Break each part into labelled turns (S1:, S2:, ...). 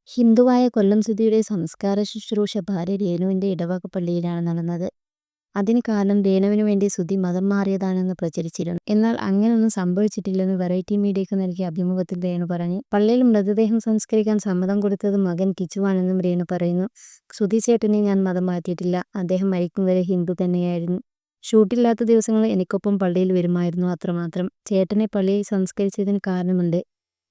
S1: ഹിന്ദുവായ കൊല്ലം സുധിയുടെ സംസ്കാര ശുശ്രൂഷ ഭാര്യ രേണുവിന്റെ ഇടവക പള്ളിയിലാണ് നടന്നത്. അതിന് കാരണം രേണുവിനു വേണ്ടി സുധി മതം മാറിയതാണെന്ന് പ്രചരിച്ചിരുന്നു. എന്നാൽ അങ്ങനെയൊന്നും സംഭവിച്ചിട്ടില്ലെന്ന് വെറൈറ്റി മീഡിയയ്ക്ക് നൽകിയ അഭിമുഖത്തിൽ രേണു പറഞ്ഞു. പള്ളിയിൽ മൃതദേഹം സംസ്കരിക്കാൻ സമ്മതം കൊടുത്തത് മകൻ കിച്ചുവാണെന്നും രേണു പറയുന്നു. സുധി ചേട്ടനെ ഞാൻ മതം മാറ്റിയിട്ടില്ല. അദ്ദേഹം മരിക്കും വരെ ഹിന്ദു തന്നെയായിരുന്നു. ഷൂട്ടില്ലാത്ത ദിവസങ്ങളിൽ എനിക്കൊപ്പം പള്ളിയിൽ വരുമായിരുന്നു, അത്രമാത്രം. ചേട്ടനെ പള്ളിയിൽ സംസ്കരിച്ചതിന് കാരണമുണ്ട്.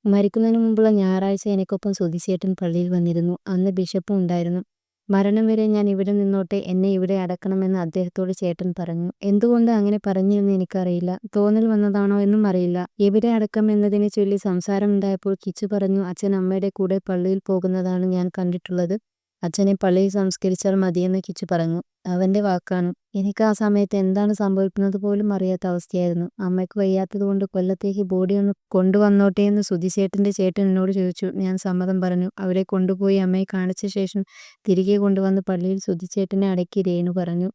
S1: മരിക്കുന്നതിന് മുമ്പുള്ള ഞായറാഴ്ച എനിക്കൊപ്പം സുധിച്ചേട്ടൻ പള്ളിയിൽ വന്നിരുന്നു. അന്ന് ബിഷപ്പും ഉണ്ടായിരുന്നു. മരണം വരെ ഞാൻ ഇവിടെ നിന്നോട്ടെ, എന്നെ ഇവിടെ അടക്കണമെന്ന് അദ്ദേഹത്തോട് ചേട്ടൻ പറഞ്ഞു. എന്തുകൊണ്ട് അങ്ങനെ പറഞ്ഞു എന്ന് എനിക്കറിയില്ല. തോന്നൽ വന്നതാണോ എന്നും അറിയില്ല. എവിടെ അടക്കം എന്നതിനെ ചൊല്ലി സംസാരമുണ്ടായപ്പോൾ കിച്ചു പറഞ്ഞു, അച്ഛൻ അമ്മയുടെ കൂടെ പള്ളിയിൽ പോകുന്നതാണ് ഞാൻ കണ്ടിട്ടുള്ളത്. അച്ഛനെ പള്ളിയിൽ സംസ്കരിച്ചാൽ മതിയെന്ന് കിച്ചു പറഞ്ഞു. അവന്റെ വാക്കാണ്. എനിക്ക് ആ സമയത്ത് എന്താണ് സംഭവിക്കുന്നത് പോലും അറിയാത്ത അവസ്ഥയായിരുന്നു. അമ്മയ്ക്ക് വയ്യാത്തത് കൊണ്ട് കൊല്ലത്തേക്ക് ബോഡി ഒന്ന് കൊണ്ടുവന്നോട്ടെ എന്ന് സുധിച്ചേട്ടന്റെ ചേട്ടൻ എന്നോട് ചോദിച്ചു. ഞാൻ സമ്മതം പറഞ്ഞു. അവരെ കൊണ്ടുപോയി അമ്മയെ കാണിച്ച ശേഷം തിരികെ കൊണ്ടുവന്ന് പള്ളിയിൽ സുധിച്ചേട്ടനെ അടക്കി, രേണു പറഞ്ഞു.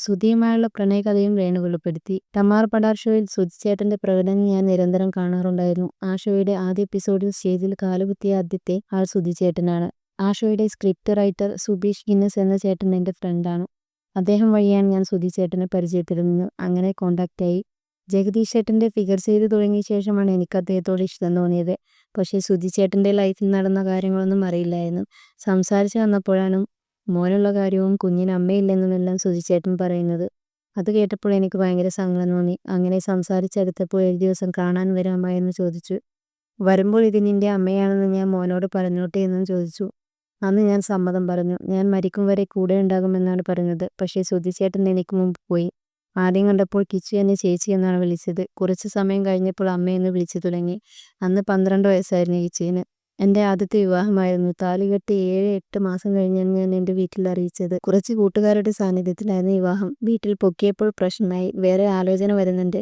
S1: സുധിയുമായുള്ള പ്രണയകഥയും രേണു വെളിപ്പെടുത്തി. ടമാർ പടാർ ഷോയിൽ സുധിച്ചേട്ടന്റെ പ്രകടനം ഞാൻ നിരന്തരം കാണാറുണ്ടായിരുന്നു. ആ ഷോയുടെ ആദ്യ എപ്പിസോഡിൽ സ്റ്റേജിൽ കാലുകുത്തിയ ആദ്യത്തെ ആൾ സുധിച്ചേട്ടനാണ്. ആ ഷോയുടെ സ്ക്രിപ്റ്റ് റൈറ്റർ സുബീഷ് ഗിന്നസ് എന്ന ചേട്ടൻ എൻ്റെ ഫ്രണ്ടാണ്. അദ്ദേഹം വഴിയാണ് ഞാൻ സുധിച്ചേട്ടനെ പരിചയപ്പെടുന്നത്. അങ്ങനെ കോണ്ടാക്റ്റായി. ജഗദീഷ് ചേട്ടൻ്റെ ഫിഗർ ചെയ്ത് തുടങ്ങിയ ശേഷമാണ് എനിക്ക് അദ്ദേഹത്തോട് ഇഷ്ടം തോന്നിയത്. പക്ഷേ സുധിച്ചേട്ടൻ്റെ ലൈഫിൽ നടന്ന കാര്യങ്ങളൊന്നും അറിയില്ലായിരുന്നു. സംസാരിച്ച് വന്നപ്പോഴാണ് മോനുള്ള കാര്യവും കുഞ്ഞിന് അമ്മയില്ലെന്നുമെല്ലാം സുധിച്ചേട്ടൻ പറയുന്നത്. അത് കേട്ടപ്പോൾ എനിക്ക് ഭയങ്കര സങ്കടം തോന്നി. അങ്ങനെ സംസാരിച്ചെടുത്തപ്പോൾ ഒരു ദിവസം കാണാൻ വരാമോ എന്ന് ചോദിച്ചു. വരുമ്പോൾ ഇത് നിന്റെ അമ്മയാണെന്ന് ഞാൻ മോനോട് പറഞ്ഞോട്ടെ എന്നും ചോദിച്ചു. അന്ന് ഞാൻ സമ്മതം പറഞ്ഞു. ഞാൻ മരിക്കും വരെ കൂടെ ഉണ്ടാകുമെന്നാണ് പറഞ്ഞത്. പക്ഷേ സുധിച്ചേട്ടൻ എനിക്ക് മുമ്പ് പോയി. ആദ്യം കണ്ടപ്പോൾ കിച്ചു എന്നെ ചേച്ചി എന്നാണ് വിളിച്ചത്. കുറച്ച് സമയം കഴിഞ്ഞപ്പോൾ അമ്മയെന്ന് വിളിച്ചു തുടങ്ങി. അന്ന് 12 വയസ്സായിരുന്നു കിച്ചുവിന്. എൻ്റെ ആദ്യത്തെ വിവാഹമായിരുന്നു. താലികെട്ട് 7-8 മാസം കഴിഞ്ഞാണ് ഞാൻ എൻ്റെ വീട്ടിൽ അറിയിച്ചത്. കുറച്ച് കൂട്ടുകാരുടെ സാന്നിധ്യത്തിലായിരുന്നു വിവാഹം. വീട്ടിൽ പൊക്കിയപ്പോൾ പ്രശ്നമായി. വേറെ ആലോചന വരുന്നുണ്ട്,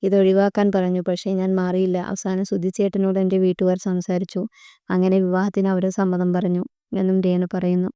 S1: ഇത് ഒഴിവാക്കാൻ പറഞ്ഞു. പക്ഷേ ഞാൻ മാറിയില്ല. അവസാനം സുധിച്ചേട്ടനോട് എൻ്റെ വീട്ടുകാർ സംസാരിച്ചു. അങ്ങനെ വിവാഹത്തിന് അവരും സമ്മതം പറഞ്ഞു എന്നും രേണു പറയുന്നു.